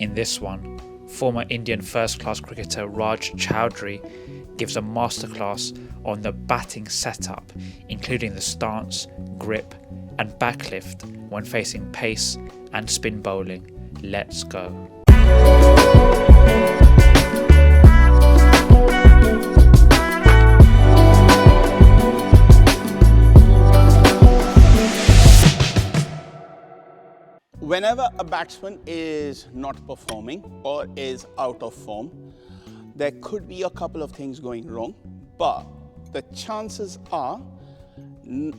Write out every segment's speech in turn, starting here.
In this one, former Indian first-class cricketer Raj Chaudhuri gives a masterclass on the batting setup, including the stance, grip and backlift when facing pace and spin bowling. Let's go. Whenever a batsman is not performing or is out of form, there could be a couple of things going wrong, but the chances are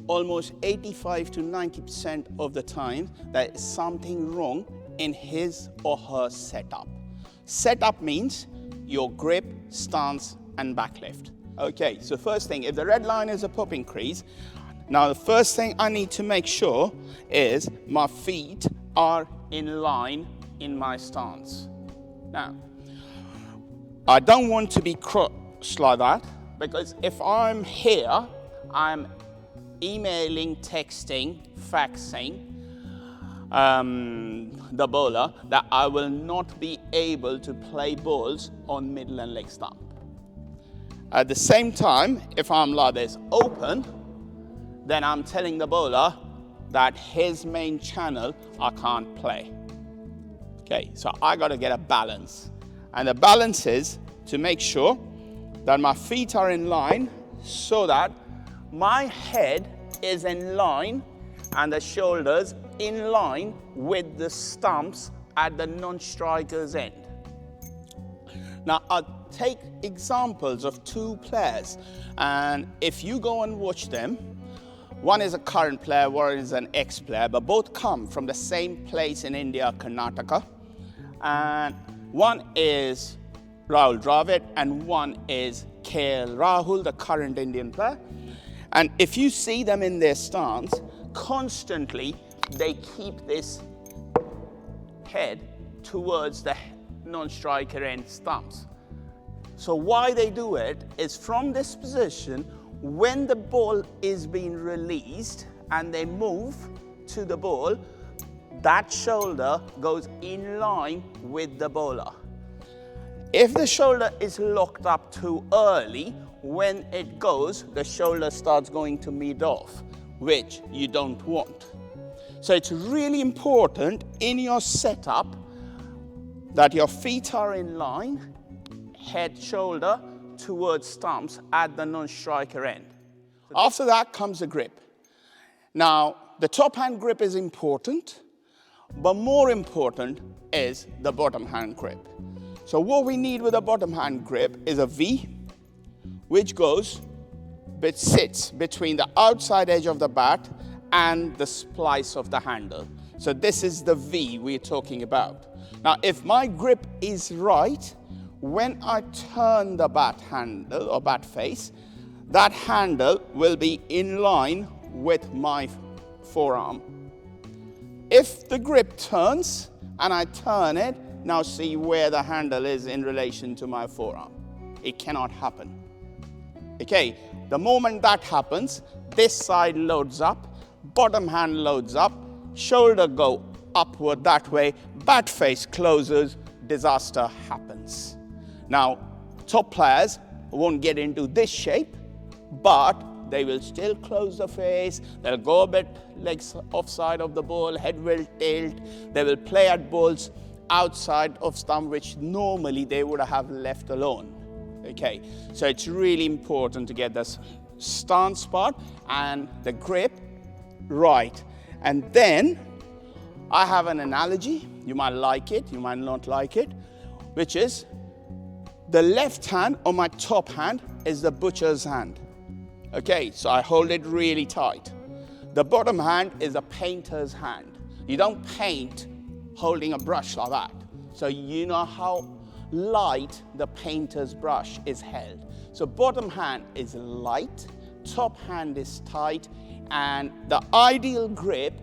almost 85 to 90% of the time there is something wrong in his or her setup. Setup means your grip, stance and backlift. Okay, so first thing, if the red line is a popping crease, now the first thing I need to make sure is my feet are in line in my stance. Now, I don't want to be crossed like that, because if I'm here, I'm emailing, texting, faxing the bowler that I will not be able to play balls on middle and leg stump. At the same time, if I'm like this open, then I'm telling the bowler that his main channel I can't play. Okay, so I got to get a balance. And the balance is to make sure that my feet are in line so that my head is in line and the shoulders in line with the stumps at the non-striker's end. Now, I'll take examples of two players, and if you go and watch them, one is a current player, one is an ex-player, but both come from the same place in India, Karnataka. And one is Rahul Dravid and one is KL Rahul, the current Indian player. And if you see them in their stance, constantly they keep this head towards the non-striker end stumps. So why they do it is from this position, when the ball is being released and they move to the ball, that shoulder goes in line with the bowler. If the shoulder is locked up too early, when it goes, the shoulder starts going to mid off, which you don't want. So it's really important in your setup that your feet are in line, head, shoulder, towards stumps at the non-striker end. After that comes the grip. Now, the top hand grip is important, but more important is the bottom hand grip. So what we need with a bottom hand grip is a V, which sits between the outside edge of the bat and the splice of the handle. So this is the V we're talking about. Now, if my grip is right, when I turn the bat handle or bat face, that handle will be in line with my forearm. If the grip turns and I turn it, now see where the handle is in relation to my forearm. It cannot happen. Okay, the moment that happens, this side loads up, bottom hand loads up, shoulder go upward that way, bat face closes, disaster happens. Now, top players won't get into this shape, but they will still close the face, they'll go a bit legs offside of the ball, head will tilt, they will play at balls outside of stump, which normally they would have left alone. Okay, so it's really important to get this stance part and the grip right. And then I have an analogy, you might like it, you might not like it, which is the left hand on my top hand is the butcher's hand. Okay, so I hold it really tight. The bottom hand is a painter's hand. You don't paint holding a brush like that. So you know how light the painter's brush is held. So bottom hand is light, top hand is tight, and the ideal grip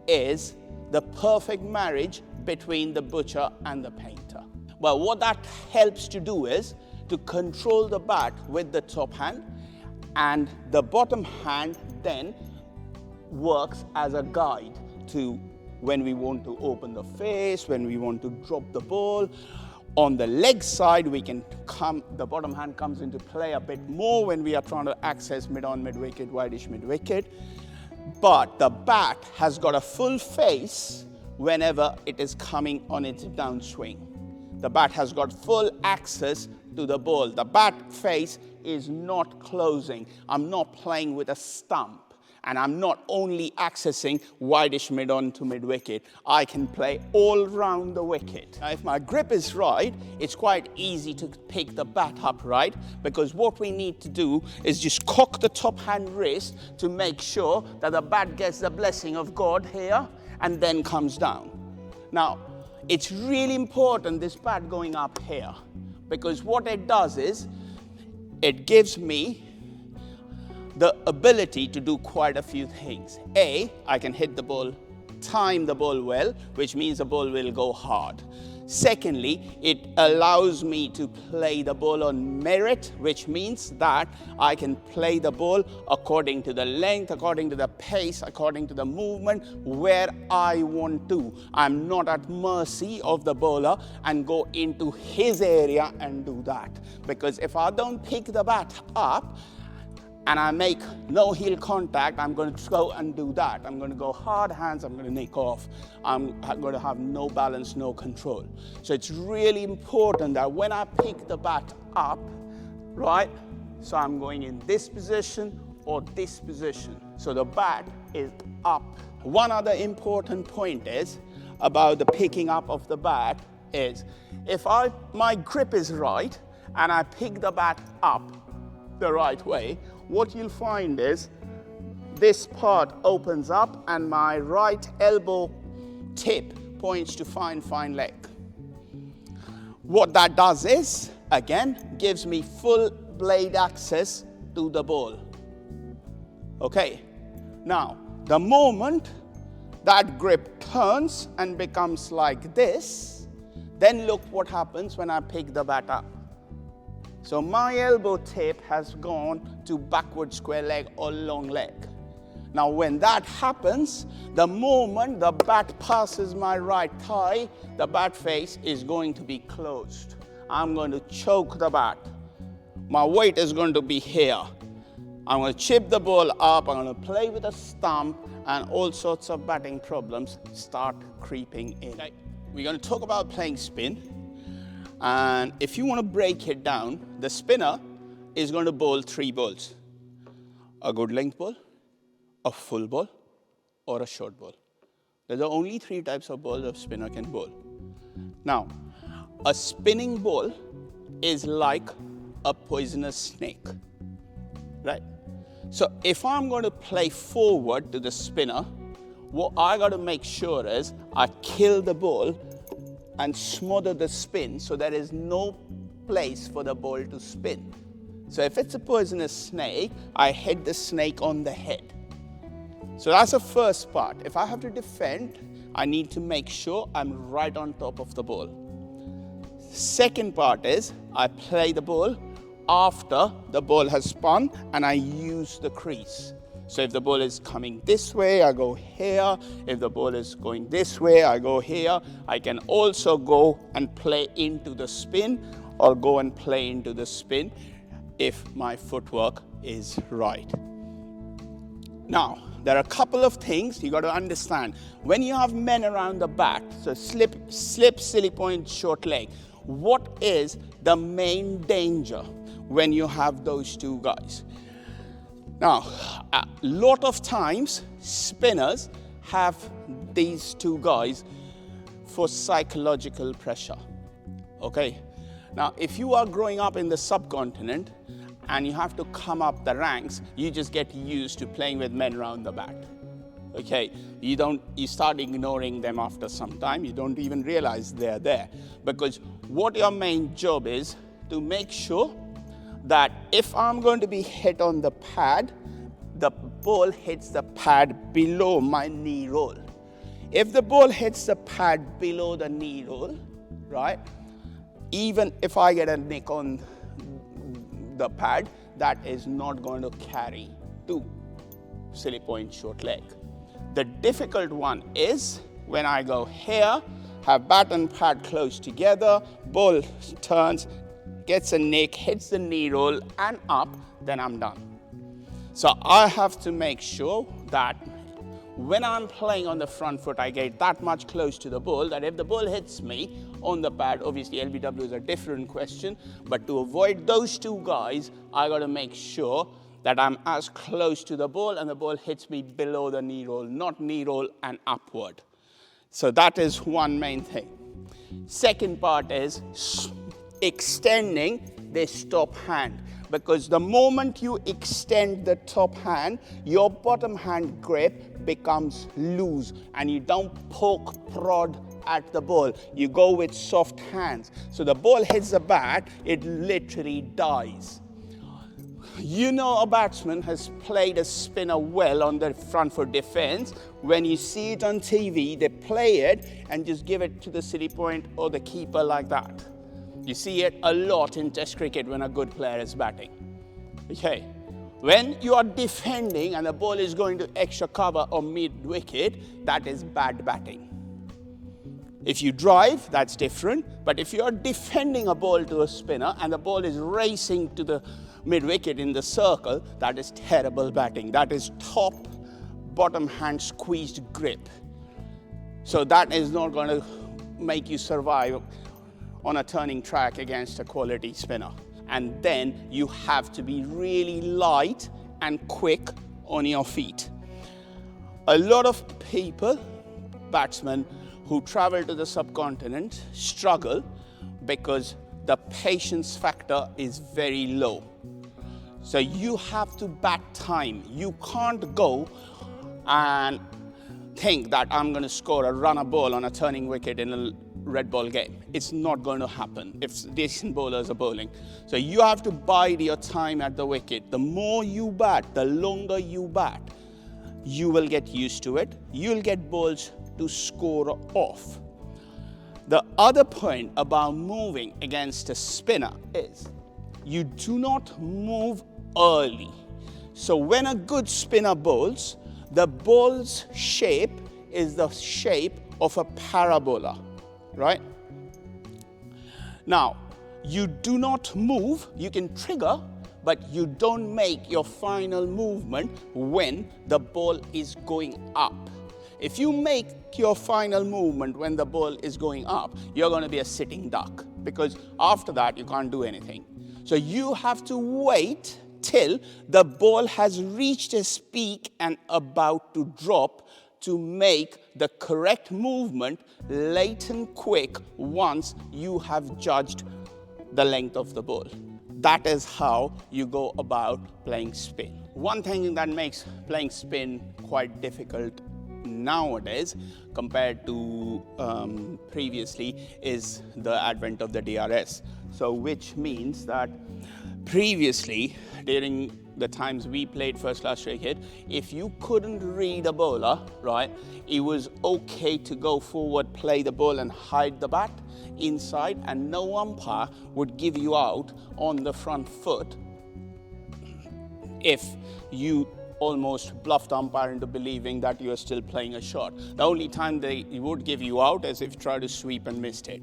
is the perfect marriage between the butcher and the painter. Well, what that helps to do is to control the bat with the top hand, and the bottom hand then works as a guide to when we want to open the face, when we want to drop the ball. On the leg side, we can come, the bottom hand comes into play a bit more when we are trying to access mid-on, mid-wicket, wideish mid-wicket. But the bat has got a full face whenever it is coming on its downswing. The bat has got full access to the ball. The bat face is not closing. I'm not playing with a stump. And I'm not only accessing wideish mid-on to mid-wicket. I can play all round the wicket. Now, if my grip is right, it's quite easy to pick the bat up right, because what we need to do is just cock the top hand wrist to make sure that the bat gets the blessing of God here and then comes down. Now, it's really important, this bat going up here, because what it does is it gives me the ability to do quite a few things. A, I can hit the ball, time the ball well, which means the ball will go hard. Secondly, it allows me to play the ball on merit, which means that I can play the ball according to the length, according to the pace, according to the movement, where I want to. I'm not at mercy of the bowler and go into his area and do that. Because if I don't pick the bat up, and I make no heel contact, I'm going to go and do that. I'm going to go hard hands, I'm going to nick off. I'm going to have no balance, no control. So it's really important that when I pick the bat up, right, so I'm going in this position or this position. So the bat is up. One other important point is about the picking up of the bat is, if my grip is right and I pick the bat up the right way, what you'll find is this part opens up and my right elbow tip points to fine leg. What that does is, again, gives me full blade access to the ball. Okay, now the moment that grip turns and becomes like this, then look what happens when I pick the bat up. So my elbow tip has gone to backward square leg or long leg. Now when that happens, the moment the bat passes my right thigh, the bat face is going to be closed. I'm going to choke the bat. My weight is going to be here. I'm going to chip the ball up, I'm going to play with a stump, and all sorts of batting problems start creeping in. Okay. We're going to talk about playing spin. And if you want to break it down, the spinner is going to bowl 3 balls. A good length ball, a full ball, or a short ball. There's only 3 types of balls a spinner can bowl. Now, a spinning ball is like a poisonous snake, right? So if I'm going to play forward to the spinner, what I got to make sure is I kill the ball and smother the spin so there is no place for the ball to spin. So if it's a poisonous snake, I hit the snake on the head. So that's the first part. If I have to defend, I need to make sure I'm right on top of the ball. Second part is I play the ball after the ball has spun and I use the crease. So if the ball is coming this way, I go here. If the ball is going this way, I go here. I can also go and play into the spin or go and play into the spin if my footwork is right. Now, there are a couple of things you got to understand. When you have men around the bat, so slip, silly point, short leg, what is the main danger when you have those 2 guys? Now, a lot of times, spinners have these 2 guys for psychological pressure, okay? Now, if you are growing up in the subcontinent and you have to come up the ranks, you just get used to playing with men around the bat, okay? You start ignoring them after some time. You don't even realize they're there, because what your main job is to make sure that if I'm going to be hit on the pad, the ball hits the pad below my knee roll. If the ball hits the pad below the knee roll, right, even if I get a nick on the pad, that is not going to carry to silly point, short leg. The difficult one is when I go here, have bat and pad close together, ball turns, gets a nick, hits the knee roll and up, then I'm done. So I have to make sure that when I'm playing on the front foot, I get that much close to the ball that if the ball hits me on the pad, obviously LBW is a different question, but to avoid those two guys, I got to make sure that I'm as close to the ball and the ball hits me below the knee roll, not knee roll and upward. So that is one main thing. Second part is extending this top hand, because the moment you extend the top hand, your bottom hand grip becomes loose and you don't poke, prod at the ball. You go with soft hands. So the ball hits the bat, it literally dies. You know a batsman has played a spinner well on the front foot defense. When you see it on TV, they play it and just give it to the city point or the keeper like that. You see it a lot in Test cricket when a good player is batting. Okay, when you are defending and the ball is going to extra cover or mid-wicket, that is bad batting. If you drive, that's different. But if you are defending a ball to a spinner and the ball is racing to the mid-wicket in the circle, that is terrible batting. That is top, bottom hand squeezed grip. So that is not going to make you survive on a turning track against a quality spinner. And then you have to be really light and quick on your feet. A lot of people, batsmen who travel to the subcontinent, struggle because the patience factor is very low. So you have to bat time. You can't go and think that I'm going to score a runner ball on a turning wicket in a red ball game. It's not going to happen if decent bowlers are bowling. So you have to bide your time at the wicket. The more you bat, the longer you bat, you will get used to it. You'll get balls to score off. The other point about moving against a spinner is you do not move early. So when a good spinner bowls, the ball's shape is the shape of a parabola, right? Now, you do not move, you can trigger, but you don't make your final movement when the ball is going up. If you make your final movement when the ball is going up, you're going to be a sitting duck, because after that you can't do anything. So you have to wait till the ball has reached its peak and about to drop to make the correct movement late and quick once you have judged the length of the ball. That is how you go about playing spin. One thing that makes playing spin quite difficult nowadays compared to previously is the advent of the DRS. So which means that previously, during the times we played first class cricket, if you couldn't read a bowler, right, it was okay to go forward, play the ball and hide the bat inside, and no umpire would give you out on the front foot if you almost bluffed umpire into believing that you are still playing a shot. The only time they would give you out is if you try to sweep and missed it.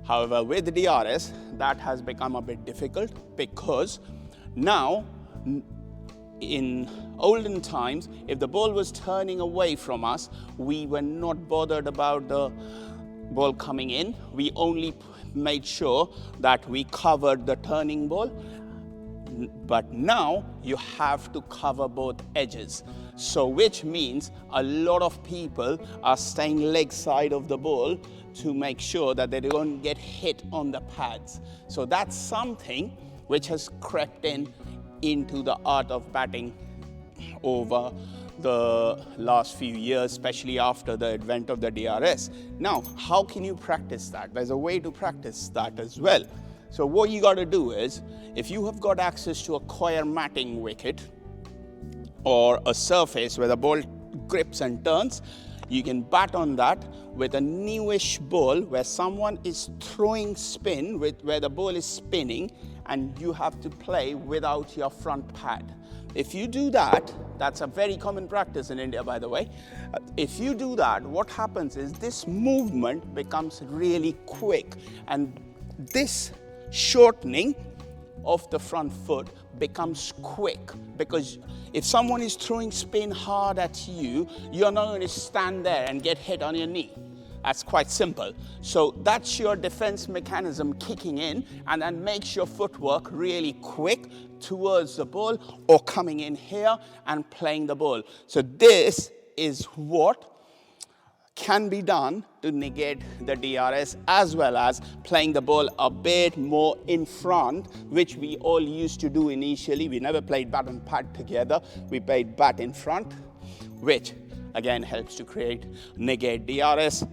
However, with the DRS, that has become a bit difficult, because now, in olden times, if the ball was turning away from us, we were not bothered about the ball coming in. We only made sure that we covered the turning ball. But now you have to cover both edges. So which means a lot of people are staying leg side of the ball to make sure that they don't get hit on the pads. So that's something which has crept into the art of batting over the last few years, especially after the advent of the DRS. Now, how can you practice that? There's a way to practice that as well. So what you got to do is, if you have got access to a coir matting wicket or a surface where the ball grips and turns, you can bat on that with a newish ball where someone is throwing spin, where the ball is spinning, and you have to play without your front pad. If you do that, that's a very common practice in India, by the way. If you do that, what happens is this movement becomes really quick, and this shortening of the front foot becomes quick, because if someone is throwing spin hard at you, you're not going to stand there and get hit on your knee. That's quite simple. So that's your defense mechanism kicking in, and then makes your footwork really quick towards the ball or coming in here and playing the ball. So this is what can be done to negate the DRS, as well as playing the ball a bit more in front, which we all used to do initially. We never played bat and pad together. We played bat in front, which again helps to negate DRS,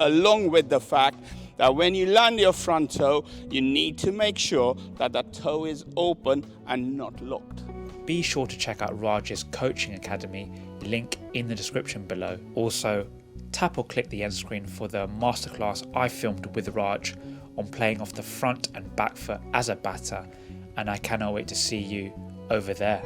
along with the fact that when you land your front toe, you need to make sure that the toe is open and not locked. Be sure to check out Raj's coaching academy, link in the description below. Also, tap or click the end screen for the masterclass I filmed with Raj on playing off the front and back foot as a batter, and I cannot wait to see you over there.